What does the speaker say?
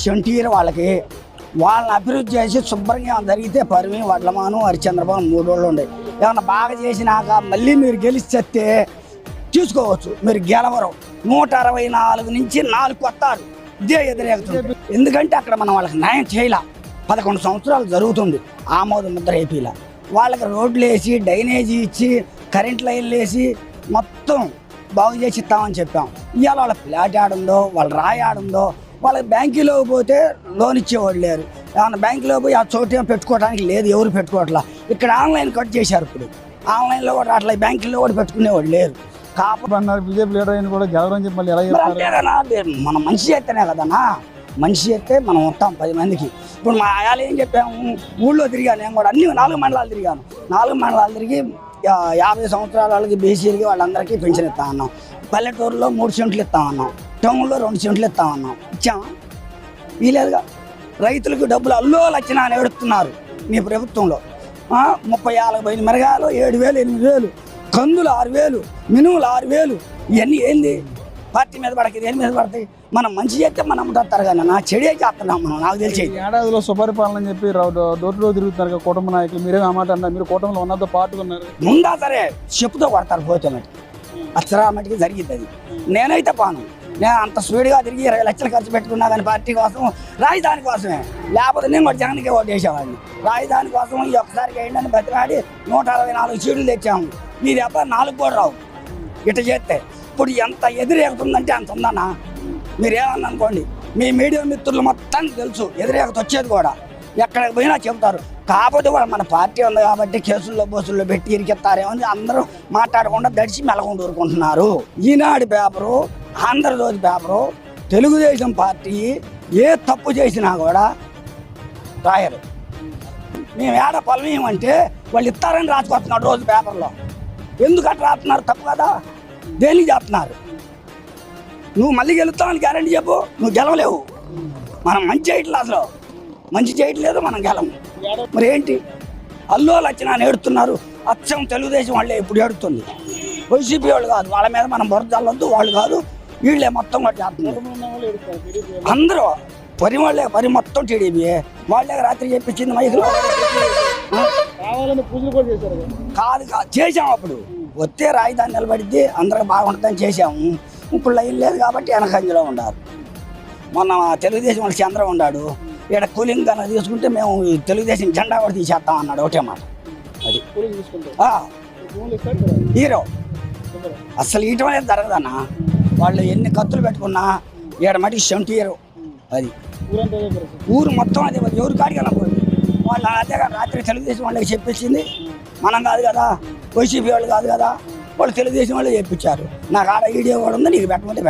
సెంటీర్ వాళ్ళని అభివృద్ధి చేసి శుభ్రంగా జరిగితే పరిమి వడ్లమాను హరిచంద్రబాబు 3 రోజులు ఉండే ఏమన్నా బాగా చేసినాక మళ్ళీ మీరు గెలిస్తే తీసుకోవచ్చు. మీరు గెలవరు. 164 నుంచి 4 వస్తారు. ఇదే ఎదురేగుతుంది. ఎందుకంటే అక్కడ మనం వాళ్ళకి న్యాయం చేయలే. 11 సంవత్సరాలు జరుగుతుంది. ఆమోద ముద్ర ఏపీలా వాళ్ళకి రోడ్లు వేసి డ్రైనేజీ ఇచ్చి కరెంట్ లైన్లు వేసి మొత్తం బాగు చేసి ఇస్తామని చెప్పాం. ఇవాళ వాళ్ళ ఫ్లాట్ ఆడుందో వాళ్ళ రాయి ఆడుందో వాళ్ళకి బ్యాంకులో పోతే లోన్ ఇచ్చేవాళ్ళు లేరు. ఏమన్నా బ్యాంకులో పోయి ఆ చోటు పెట్టుకోవడానికి లేదు, ఎవరు పెట్టుకోవట్లా. ఇక్కడ ఆన్లైన్ కట్ చేశారు. ఇప్పుడు ఆన్లైన్లో కూడా అట్లా బ్యాంకుల్లో కూడా పెట్టుకునేవాళ్ళు లేరు. కాకపోతే బీజేపీ లీడర్ అయిన కూడా గెలవని చెప్పి మళ్ళీ ఎలా అంతేదన్నా, మనం మనిషి చేస్తేనే కదన్నా. మనిషి చేస్తే మనం ఉంటాం 10 మందికి. ఇప్పుడు మా ఆయాలు ఏం చెప్పాము, ఊళ్ళో తిరిగాను నేను కూడా, అన్ని 4 మండలాలు తిరిగాను. 4 మండలాలు తిరిగి 50 సంవత్సరాల వాళ్ళకి బీసీలకి వాళ్ళందరికీ పెన్షన్ ఇస్తామన్నాం. పల్లెటూరులో 3 సెంట్లు ఇస్తామన్నాం. టౌన్లో 2 సెంట్లు ఇస్తామన్నాం. ఇచ్చామా? వీలేదుగా. రైతులకు డబ్బులు అల్లోలు వచ్చినా అని ఏడుస్తున్నారు మీ ప్రభుత్వంలో. 30-40 మిరగాయలు 7,000 8,000, కందులు 6,000, మినుములు 6,000. ఇవన్నీ ఏంది? పార్టీ మీద పడక దేని మీద పడతాయి? మనం మంచి చేస్తే మనం ఉంటారు కానీ నా చెడే చేస్తున్నాం మనం. నాకు తెలిసి ఏడాదిలో సుపరిపాలన అని చెప్పి డోర్ టు డోర్ తిరుగుతున్నారు కుటుంబ నాయకులు. మీరేం ఆ మాట అన్నారు? మీరు కూటమిలో ఉన్నదో పాటుకున్నారు. ముందా సరే చెప్పుతో కొడతారు పోతే మట్టి అచ్చరా మట్టికి జరిగింది. అది నేనైతే పాను. నేను అంత స్పీడ్గా తిరిగి 20 లక్షలు ఖర్చు పెట్టుకున్నా కానీ పార్టీ కోసం, రాజధాని కోసమే. లేకపోతే నేను కూడా జగన్కే ఓటు వేసేవాడిని. రాజధాని కోసం ఈ ఒక్కసారికి వేయండి బతిరాడి 164 సీట్లు తెచ్చాము. మీ దెబ్బ 4 కూడా రావు ఇట చేస్తే. ఇప్పుడు ఎంత ఎదురేగుతుందంటే అంత ఉందన్నా. మీరేమన్నా అనుకోండి, మీ మీడియా మిత్రులు మొత్తానికి తెలుసు ఎదురేగత వచ్చేది కూడా. ఎక్కడికి పోయినా చెబుతారు. కాకపోతే కూడా మన పార్టీ ఉంది కాబట్టి కేసుల్లో బోసుల్లో పెట్టి ఇరికెత్తారేమో అని అందరూ మాట్లాడకుండా దడిచి మెలకుండా ఊరుకుంటున్నారు. ఈనాడు paper, Andhra Jyothi paper, Telugu Desam party ఏ తప్పు చేసినా కూడా రాయరు. మేము ఏడ పొలమేమంటే వాళ్ళు ఇస్తారని రాసుకొస్తున్నారు రోజు పేపర్లో. ఎందుకు అట్లా రాస్తున్నారు? తప్పు కదా. దేనికి చేస్తున్నారు? నువ్వు మళ్ళీ గెలుస్తావని గ్యారంటీ చెప్పు. నువ్వు గెలవలేవు. మనం మంచి చేయట్లేదు, అసలు మంచి చేయట్లేదు, మనం గెలము. మరి ఏంటి? అల్లోలు వచ్చినా ఏడుతున్నారు. అచ్చం తెలుగుదేశం వాళ్ళే ఇప్పుడు ఏడుతుంది. వైసీపీ వాళ్ళు కాదు. వాళ్ళ మీద మనం బురద చల్లొద్దు. వాళ్ళు కాదు, వీళ్ళే మొత్తం కూడా చేస్తున్నారు. అందరూ పరి మొత్తం టీడీపీ వాళ్ళే రాత్రి చెప్పించింది మైకులో. కాదు చేసాం. అప్పుడు వస్తే రాజధాని నిలబడిద్ది, అందరూ బాగుంటుందని చేసాము. ఇప్పుడు లైన్ లేదు కాబట్టి వెనకంజలో ఉన్నారు. మొన్న తెలుగుదేశం వాళ్ళు చంద్రబాబు ఉన్నాడు. ఇక్కడ కూలింగ్ కన్నా తీసుకుంటే మేము తెలుగుదేశం జెండా కూడా తీసేస్తాం అన్నాడు. ఒకటే మాట. అది హీరో అసలు ఇయటం అనేది జరగదన్నా. వాళ్ళు ఎన్ని కత్తులు పెట్టుకున్నా ఈడ మటుకు సెంటీయరు. అది ఊరు మొత్తం అదే. ఎవరు కాడికి వెళ్ళకూడదు. వాళ్ళు అదే రాత్రి తెలుగుదేశం వాళ్ళకి చెప్పించింది. మనం కాదు కదా, వైసీపీ వాళ్ళు కాదు కదా, వాళ్ళు తెలుగుదేశం వాళ్ళు చెప్పించారు. నాకు ఆడ వీడియో కూడా ఉంది, నీకు పెట్టమంటే